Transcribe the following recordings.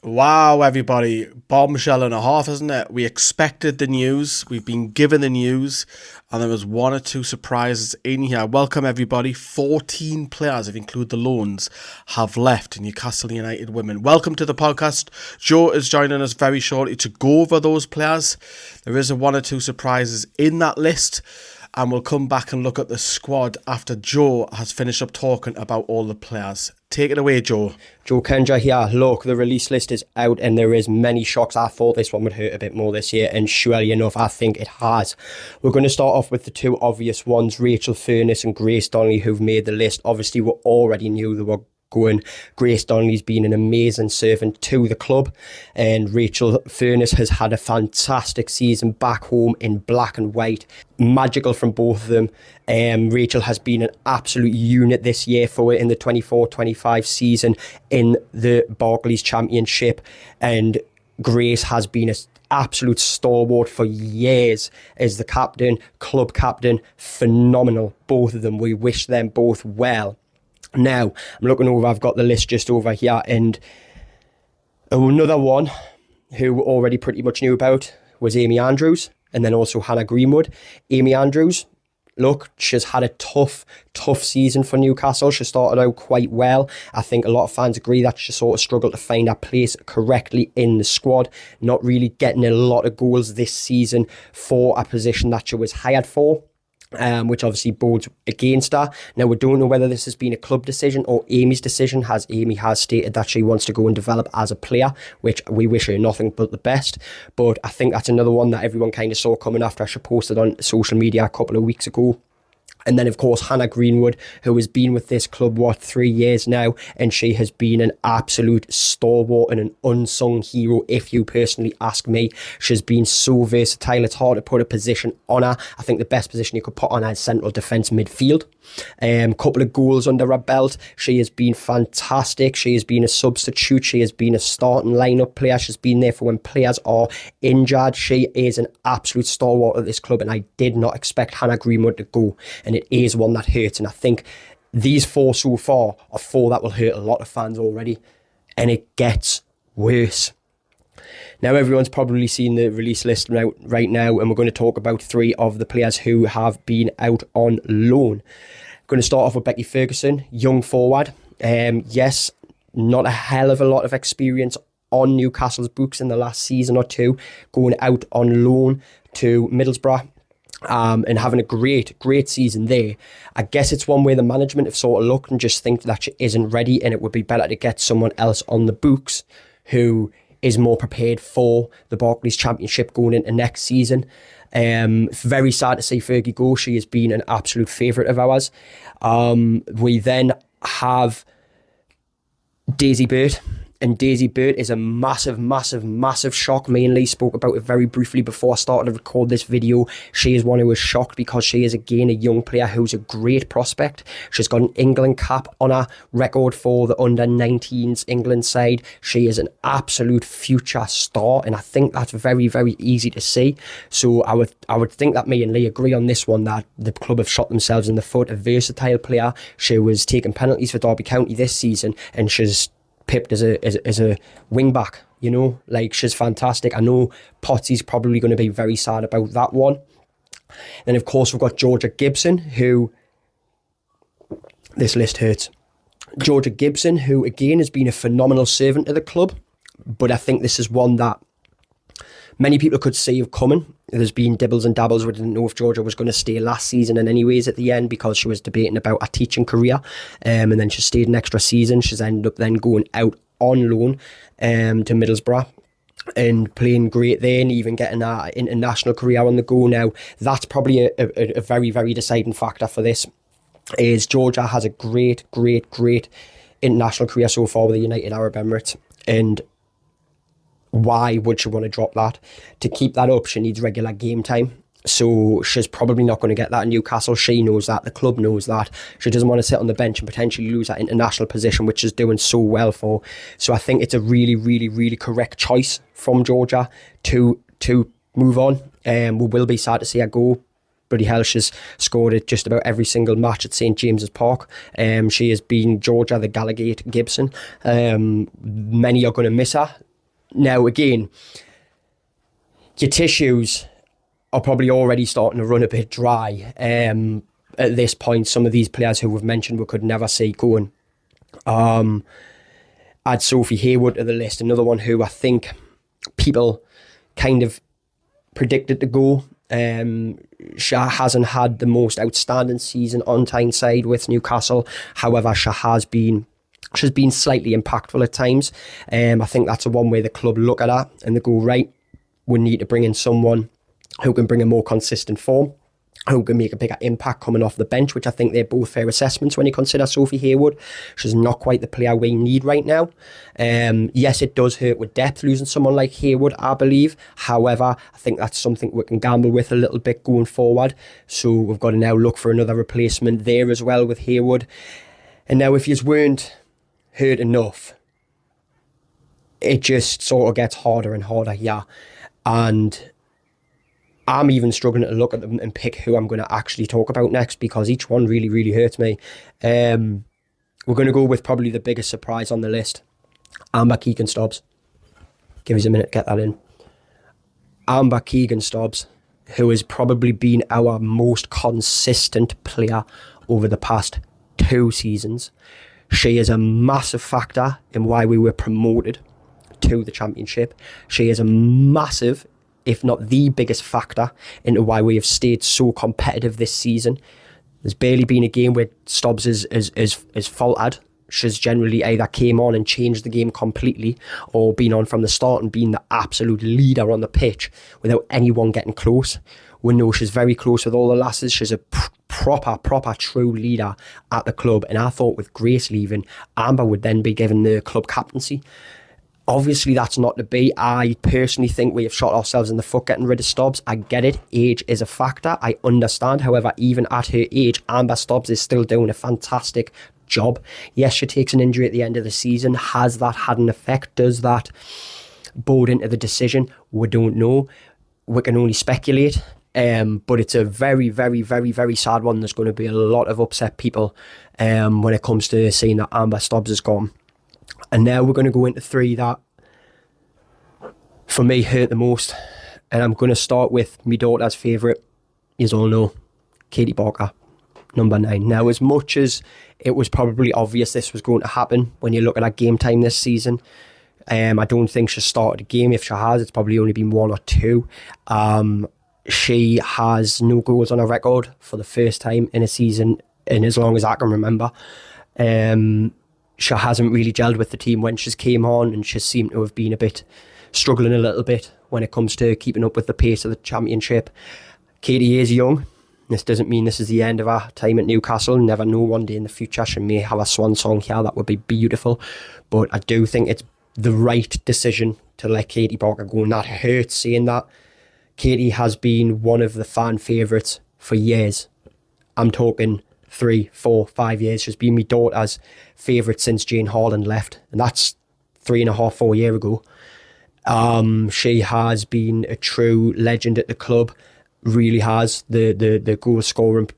Wow, everybody. Bombshell and a half, isn't it? We expected the news. We've been given the news. And there was one or two surprises in here. Welcome, everybody. 14 players, if you include the loans, have left Newcastle United Women. Welcome to the podcast. Joe is joining us very shortly to go over those players. There is one or two surprises in that list. And we'll come back and look at the squad after Joe has finished up talking about all the players. Take it away, Joe. Joe Kendra here. Look, the release list is out and there is many shocks. I thought this one would hurt a bit more this year, and surely enough, I think it has. We're going to start off with the two obvious ones, Rachel Furness and Grace Donnelly, who've made the list. Obviously, we already knew they were going. Grace Donnelly's been an amazing servant to the club, and Rachel Furness has had a fantastic season back home in black and white. Magical from both of them. Rachel has been an absolute unit this year for it in the 24-25 season in the Barclays Championship, and Grace has been an absolute stalwart for years as the captain, club captain. Phenomenal, both of them. We wish them both well. Now, I'm looking over, I've got the list just over here, and another one who we already pretty much knew about was Amy Andrews, and then also Hannah Greenwood. Amy Andrews, look, she's had a tough season for Newcastle. She started out quite well. I think a lot of fans agree that she sort of struggled to find her place correctly in the squad, not really getting a lot of goals this season for a position that she was hired for. Which obviously bodes against her. Now, we don't know whether this has been a club decision or Amy's decision, as Amy has stated that she wants to go and develop as a player, which we wish her nothing but the best. But I think that's another one that everyone kind of saw coming after she posted on social media a couple of weeks ago. And then, of course, Hannah Greenwood, who has been with this club, 3 years now, and she has been an absolute stalwart and an unsung hero, if you personally ask me. She's been so versatile, it's hard to put a position on her. I think the best position you could put on her is central defence midfield. Couple of goals under her belt. She has been fantastic. She has been a substitute. She has been a starting lineup player. She's been there for when players are injured. She is an absolute stalwart of this club, and I did not expect Hannah Greenwood to go. And it is one that hurts. And I think these four so far are four that will hurt a lot of fans already. And it gets worse. Now, everyone's probably seen the release list right now, and we're going to talk about three of the players who have been out on loan. Going to start off with Becky Ferguson, young forward. Yes, not a hell of a lot of experience on Newcastle's books in the last season or two, going out on loan to Middlesbrough. And having a great season there. I guess it's one where the management have sort of looked and just think that she isn't ready, and it would be better to get someone else on the books who is more prepared for the Barclays Championship going into next season. Very sad to see Fergie go. She has been an absolute favourite of ours. We then have Daisy Burt. And Daisy Burt is a massive shock. Me and Lee spoke about it very briefly before I started to record this video. She is one who was shocked because she is again a young player who's a great prospect. She's got an England cap on her record for the under-19s England side. She is an absolute future star, and I think that's very easy to see. So I would think that me and Lee agree on this one, that the club have shot themselves in the foot. A versatile player. She was taking penalties for Derby County this season, and she's pipped as a wing back, you know, like she's fantastic. I know Potsy's probably going to be very sad about that one. Then of course we've got Georgia Gibson, who this list hurts. Georgia Gibson, who again has been a phenomenal servant to the club, but I think this is one that many people could see of coming. There's been dibbles and dabbles. We didn't know if Georgia was going to stay last season, and anyways at the end, because she was debating about a teaching career, and then she stayed an extra season. She's ended up then going out on loan to Middlesbrough and playing great there, and even getting an international career on the go now. That's probably a very deciding factor for this, is Georgia has a great international career so far with the United Arab Emirates, and why would she want to drop that? To keep that up, she needs regular game time. So she's probably not going to get that in Newcastle. She knows that. The club knows that. She doesn't want to sit on the bench and potentially lose that international position, which is doing so well for. So I think it's a really correct choice from Georgia to move on. We will be sad to see her go. Bloody hell, she's scored at just about every single match at St James's Park. She has been Georgia, the Gallagher Gibson. Many are going to miss her. Now, again, your tissues are probably already starting to run a bit dry at this point. Some of these players who we've mentioned we could never see going. Add Sophie Haywood to the list, another one who I think people kind of predicted to go. She hasn't had the most outstanding season on Tyneside with Newcastle. However, she's been slightly impactful at times. I think that's the one way the club look at her and they go, right, we need to bring in someone who can bring a more consistent form, who can make a bigger impact coming off the bench, which I think they're both fair assessments when you consider Sophie Haywood. She's not quite the player we need right now. Yes, it does hurt with depth losing someone like Haywood, I believe. However, I think that's something we can gamble with a little bit going forward. So we've got to now look for another replacement there as well with Haywood. And now if you weren't hurt enough, it just sort of gets harder and harder, yeah. And I'm even struggling to look at them and pick who I'm going to actually talk about next because each one really, really hurts me. We're going to go with probably the biggest surprise on the list, Amber Keegan-Stubbs. Give us a minute to get that in. Amber Keegan-Stubbs, who has probably been our most consistent player over the past 2 seasons. She is a massive factor in why we were promoted to the Championship. She is a massive, if not the biggest factor into why we have stayed so competitive this season. There's barely been a game where Stubbs is faltered. She's generally either came on and changed the game completely or been on from the start and been the absolute leader on the pitch without anyone getting close. We know she's very close with all the lasses. She's a proper true leader at the club. And I thought with Grace leaving, Amber would then be given the club captaincy. Obviously, that's not to be. I personally think we have shot ourselves in the foot getting rid of Stubbs. I get it. Age is a factor. I understand. However, even at her age, Amber Stubbs is still doing a fantastic job. Yes, she takes an injury at the end of the season. Has that had an effect? Does that bode into the decision? We don't know. We can only speculate. But it's a very, very, very, very sad one. There's going to be a lot of upset people when it comes to seeing that Amber Stubbs is gone. And now we're going to go into 3 that, for me, hurt the most. And I'm going to start with my daughter's favourite. You all know, Katie Barker, number 9. Now, as much as it was probably obvious this was going to happen when you look at her game time this season, I don't think she started a game. If she has, it's probably only been 1 or 2. She has no goals on her record for the first time in a season in as long as I can remember. She hasn't really gelled with the team when she's came on, and she seemed to have been struggling a little bit when it comes to keeping up with the pace of the Championship. Katie is young. This doesn't mean this is the end of her time at Newcastle. Never know, one day in the future she may have a swan song here. That would be beautiful. But I do think it's the right decision to let Katie Barker go, and that hurts saying that. Katie has been one of the fan favourites for years. I'm talking 3, 4, 5 years. She's been my daughter's favourite since Jane Harland left, and that's 3.5, 4 years ago. She has been a true legend at the club, really has. The goal scoring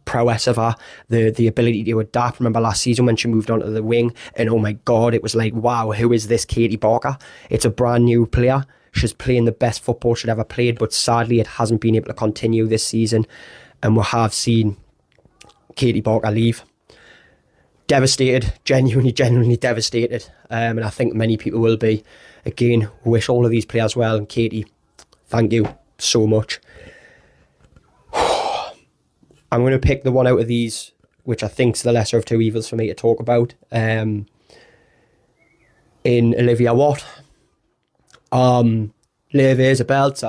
prowess of her, the ability to adapt. Remember last season when she moved onto the wing, and oh my God, it was like, wow, who is this Katie Barker? It's a brand new player. She's playing the best football she'd ever played, but sadly it hasn't been able to continue this season, and we have seen Katie Barker leave. Devastated, genuinely devastated, and I think many people will be. Again, wish all of these players well, and Katie, thank you so much. I'm going to pick the one out of these which I think's the lesser of 2 evils for me to talk about, in Olivia Watt. Liv is a belt.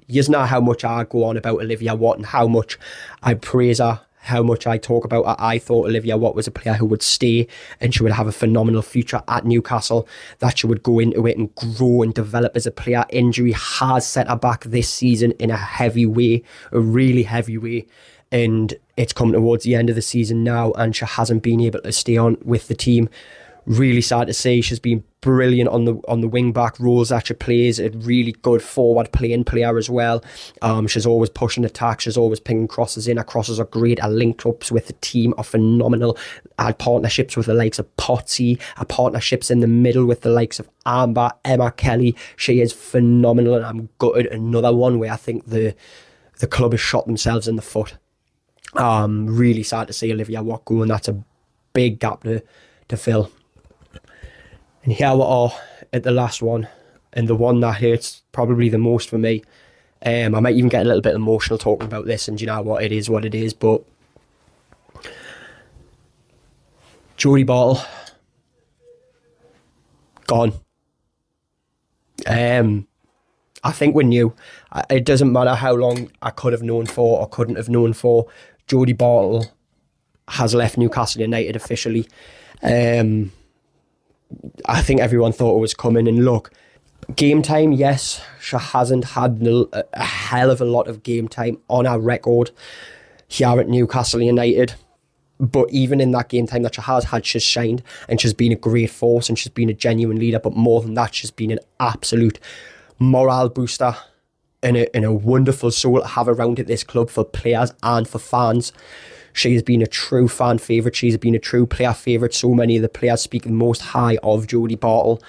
You know how much I go on about Olivia Watt and how much I praise her, how much I talk about her. I thought Olivia Watt was a player who would stay and she would have a phenomenal future at Newcastle, that she would go into it and grow and develop as a player. Injury has set her back this season in a heavy way, a really heavy way. And it's come towards the end of the season now and she hasn't been able to stay on with the team. Really sad to see. She's been brilliant on the wing back roles that she plays. A really good forward playing player as well. She's always pushing attacks. She's always pinging crosses in. Her crosses are great. Her link ups with the team are phenomenal. Her partnerships with the likes of Potsy. Her partnerships in the middle with the likes of Amber, Emma Kelly. She is phenomenal, and I'm gutted. Another one where I think the club has shot themselves in the foot. Really sad to see Olivia Watt go, and that's a big gap to fill. And here we are at the last one, and the one that hurts probably the most for me. I might even get a little bit emotional talking about this, and you know what, it is what it is, but Jodie Bartle, gone. I think we knew. It doesn't matter how long I could have known for or couldn't have known for. Jodie Bartle has left Newcastle United officially. I think everyone thought it was coming, and look, game time, yes, she hasn't had a hell of a lot of game time on her record here at Newcastle United, but even in that game time that she has had, she's shined, and she's been a great force, and she's been a genuine leader, but more than that, she's been an absolute morale booster and a wonderful soul to have around at this club for players and for fans. She has been a true fan favourite. She's been a true player favourite. So many of the players speak the most high of Jodie Bartle.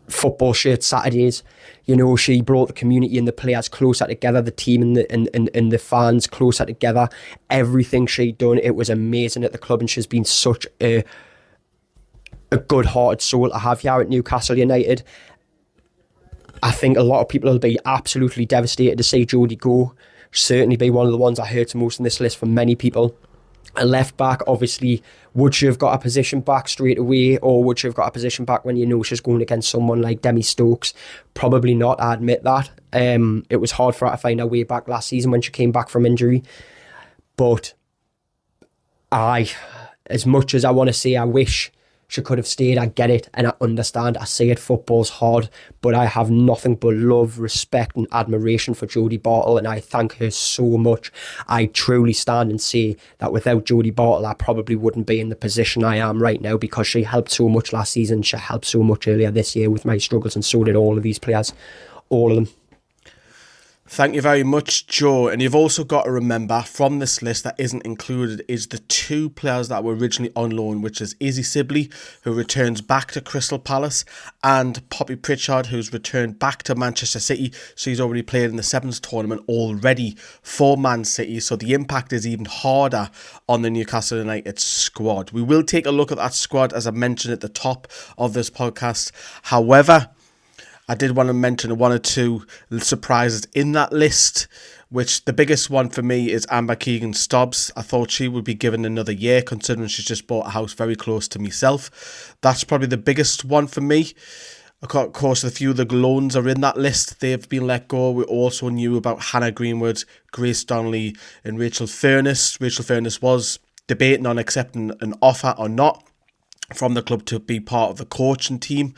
Football shirt Saturdays, you know, she brought the community and the players closer together, the team and the fans closer together. Everything she'd done, it was amazing at the club, and she's been such a good-hearted soul to have here at Newcastle United. I think a lot of people will be absolutely devastated to see Jodie go. Certainly be one of the ones that hurts most in this list for many people. A left back, obviously, would she have got a position back straight away, or would she have got a position back when you know she's going against someone like Demi Stokes? Probably not, I admit that. It was hard for her to find her way back last season when she came back from injury. But as much as I want to say I wish she could have stayed, I get it and I understand. I say it, football's hard, but I have nothing but love, respect and admiration for Jodie Bartle, and I thank her so much. I truly stand and say that without Jodie Bartle, I probably wouldn't be in the position I am right now, because she helped so much last season. She helped so much earlier this year with my struggles, and so did all of these players, all of them. Thank you very much, Joe. And you've also got to remember, from this list that isn't included is the two players that were originally on loan, which is Izzy Sibley, who returns back to Crystal Palace, and Poppy Pritchard, who's returned back to Manchester City. She's already played in the Sevens tournament already for Man City, so the impact is even harder on the Newcastle United squad. We will take a look at that squad, as I mentioned at the top of this podcast. However, I did want to mention one or two surprises in that list, which the biggest one for me is Amber Keegan-Stobbs. I thought she would be given another year, considering she's just bought a house very close to myself. That's probably the biggest one for me. Of course, a few of the loans are in that list. They've been let go. We also knew about Hannah Greenwood, Grace Donnelly and Rachel Furness. Rachel Furness was debating on accepting an offer or not from the club to be part of the coaching team.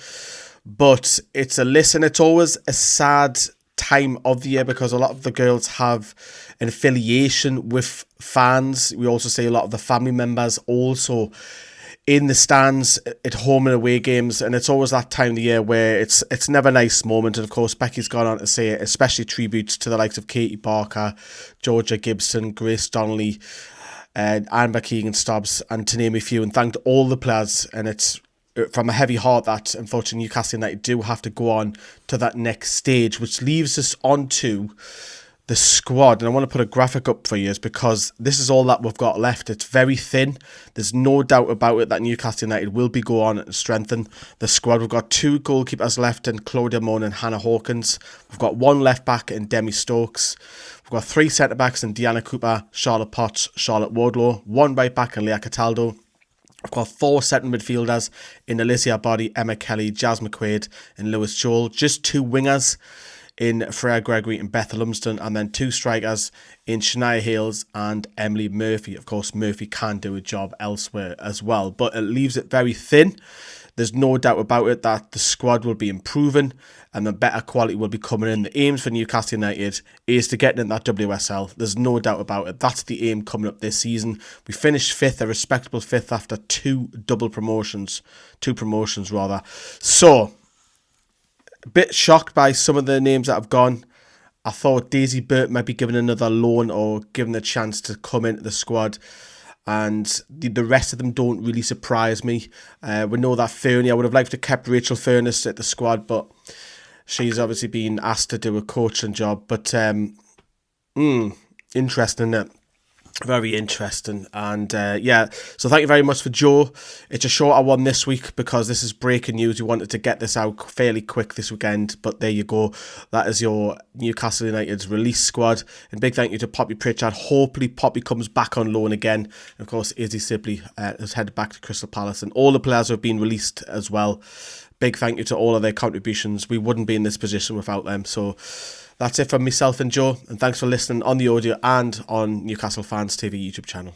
But it's a list, and it's always a sad time of the year because a lot of the girls have an affiliation with fans. We also see a lot of the family members also in the stands at home and away games, and it's always that time of the year where it's never a nice moment. And of course, Becky's gone on to say it, especially tributes to the likes of Katie Barker, Georgia Gibson, Grace Donnelly, and Amber Keegan-Stobbs, and to name a few, and thanked all the players. And it's from a heavy heart that unfortunately Newcastle United do have to go on to that next stage, which leaves us onto the squad. And I want to put a graphic up for you, because this is all that we've got left. It's very thin. There's no doubt about it that Newcastle United will be go on and strengthen the squad. We've got two goalkeepers left in Claudia Moan and Hannah Hawkins. We've got one left back in Demi Stokes. We've got three centre backs in Deanna Cooper, Charlotte Potts, Charlotte Wardlow, one right back in Leah Cataldo. I've got four centre midfielders in Alicia Body, Emma Kelly, Jazz McQuaid and Lewis Joel. Just two wingers in Freya Gregory and Beth Lumsden, and then two strikers in Shania Hales and Emily Murphy. Of course, Murphy can do a job elsewhere as well, but it leaves it very thin. There's no doubt about it that the squad will be improving and the better quality will be coming in. The aims for Newcastle United is to get in that WSL. There's no doubt about it. That's the aim coming up this season. We finished fifth, a respectable fifth after two promotions rather. So, a bit shocked by some of the names that have gone. I thought Daisy Burt might be given another loan or given a chance to come into the squad. And the rest of them don't really surprise me. We know that Fernie, I would have liked to have kept Rachel Furness at the squad, but she's obviously been asked to do a coaching job. But interesting, isn't it? Very interesting. And so thank you very much for Joe. It's a shorter one this week because this is breaking news. We wanted to get this out fairly quick this weekend, but there you go. That is your Newcastle United's release squad. And big thank you to Poppy Pritchard. Hopefully Poppy comes back on loan again. And of course, Izzy Sibley has headed back to Crystal Palace, and all the players who have been released as well. Big thank you to all of their contributions. We wouldn't be in this position without them. So that's it from myself and Joe, and thanks for listening on the audio and on Newcastle Fans TV YouTube channel.